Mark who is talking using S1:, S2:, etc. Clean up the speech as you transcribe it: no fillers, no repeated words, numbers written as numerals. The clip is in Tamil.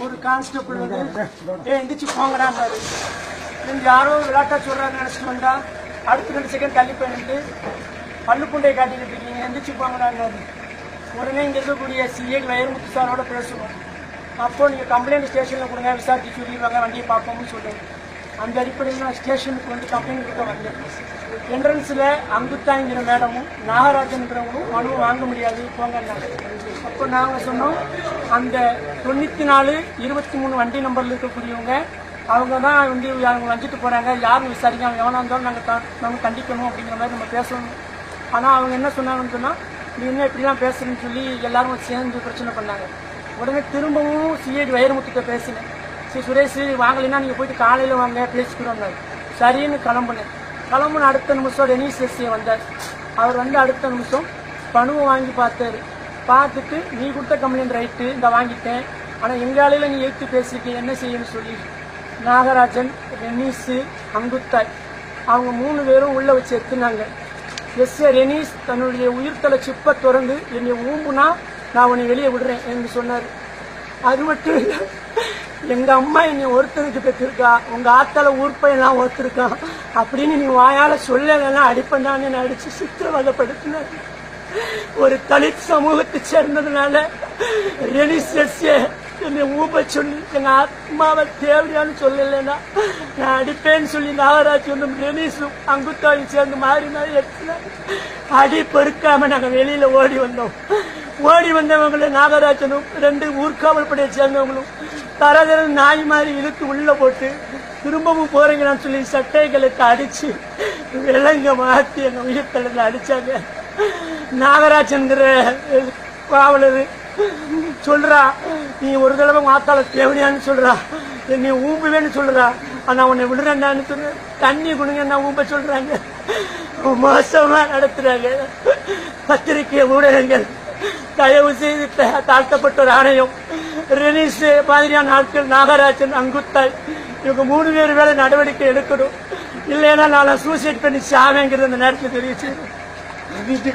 S1: ஒரு கான்ஸ்டபிள் வந்து எந்திரிச்சு போங்கடான்னாரு. யாரோ விளையாட்டா சொல்றாரு நினைச்சிட்டு வந்தா அடுத்த 2 செகண்ட் தள்ளி போயிட்டு பல்லு புண்டையை காட்டிக்கிட்டு இருக்கீங்க, எந்திரிச்சு போங்கடான்னாரு. உடனே இங்க இருக்கக்கூடிய சிஏ வைரமுத்து சாரோட பேசணும். அப்போ நீங்க கம்ப்ளைண்ட் ஸ்டேஷன்ல கொடுங்க, விசாரிச்சு சொல்லிடுவாங்க, வண்டியை பார்ப்போம்னு சொல்லுங்க. அந்த அடிப்படையில் நான் ஸ்டேஷனுக்கு வந்து கம்ப்ளைண்ட் கொடுக்க வந்தேன். என்ட்ரன்ஸ்ல அங்குத்தாங்கிற மேடமும் நாகராஜன்கிறவங்களும் மனு வாங்க முடியாது போங்கன்னாங்க. அப்போ நாங்கள் சொன்னோம், அந்த 94-23 வண்டி நம்பர்ல இருக்கக்கூடியவங்க அவங்க தான் வந்து அவங்க வஞ்சிட்டு போறாங்க, யாரும் விசாரிக்காம எவனா இருந்தாலும் நாங்கள் கண்டிக்கணும் அப்படிங்கிற மாதிரி நம்ம பேசணும். ஆனால் அவங்க என்ன சொன்னாங்கன்னு சொன்னால், நீ என்ன இப்படிலாம் பேசுறேன்னு சொல்லி எல்லாரும் சேர்ந்து பிரச்சனை பண்ணாங்க. உடனே திரும்பவும் சிஐடி வைரமுத்துக்கிட்ட பேசினேன். சரி சுரேஷ் வாங்கலைன்னா நீங்கள் போயிட்டு காலையில் வாங்க பேசிக்கிறோம். சரின்னு கிளம்புனேன். கிளம்புன அடுத்த நிமிஷம் ரெனீஸ் எஸ்ஏ வந்தார். அவர் வந்து அடுத்த நிமிஷம் பணுவை வாங்கி பார்த்தாரு. பார்த்துட்டு நீ கொடுத்த கம்ப்ளைண்ட் ரைட்டு, இந்த வாங்கிட்டேன், ஆனால் எங்காலையில் நீ எடுத்து பேசிருக்கீங்க, என்ன செய்யணும்னு சொல்லி நாகராஜன், ரெனீஸு, அங்குத்தாய் அவங்க 3 பேரும் உள்ள வச்சு எடுத்துனாங்க. எஸ்ஏ ரெனீஸ் தன்னுடைய உயிர்த்தலை சிப்பை திறந்து என்னை ஊம்புனா நான் உன்னை வெளியே விடுறேன் என்று சொன்னார். அது மட்டும் இல்லை, எங்க அம்மா என்னை ஒருத்தருக்கு பெற்றிருக்கா, உங்க ஆத்தால ஊர்ப்பையெல்லாம் ஒருத்தருக்கான் அப்படின்னு நீ வாயால சொல்லலாம் அடிப்பண்டான்னு அடிச்சு சித்திரவதைப்படுத்தினார். ஒரு தலித் சமூகத்தை சேர்ந்ததுனால ரெனீஸ் எஸ்ஏ என்னை ஊப்ப சொல்லி எங்க ஆத்மாவை தேவையான்னு சொல்லலைன்னா நான் அடிப்பேன்னு சொல்லி நாகராஜனும் ரெனீஸும் அங்குத்தாயும் சேர்ந்து மாறி மாறி எடுத்துனாங்க. அடி பொறுக்காம நாங்க வெளியில ஓடி வந்தோம். ஓடி வந்தவங்களை நாகராஜனும் 2 ஊர்காவல் படையை சேர்ந்தவங்களும் தரதர நாய் மாதிரி இழுத்து உள்ள போட்டு திரும்பவும் போறீங்கன்னு சொல்லி சட்டைகளுக்கு அடிச்சு விலங்க மாத்தி எங்க உயிர்த்தல அடிச்சாங்க. நாகராஜன்கிற காவலர் சொல்றா, நீ ஒரு தடவை மாத்தால தேவடியான்னு சொல்றா, நீ ஊம்புவேன்னு சொல்றா, நான் உன்னை விடுறேன்னு சொன்ன, தண்ணி குடுங்க நான் ஊம்ப சொல்றாங்க. மோசமா நடத்துறாங்க. பத்திரிகை ஊடகங்கள் தயவு செய்து தாழ்த்தப்பட்ட ஒரு ஆணையம் ரெனீஸ் மாதிரியான ஆட்கள் நாகராஜன், அங்குத்தாய் இவங்க 3 பேர் வேலை நடவடிக்கை எடுக்கணும். இல்லைன்னா நான் சூசைட் பண்ணி சாவேங்கிறது அந்த நேரத்தில் தெரிவிச்சு முது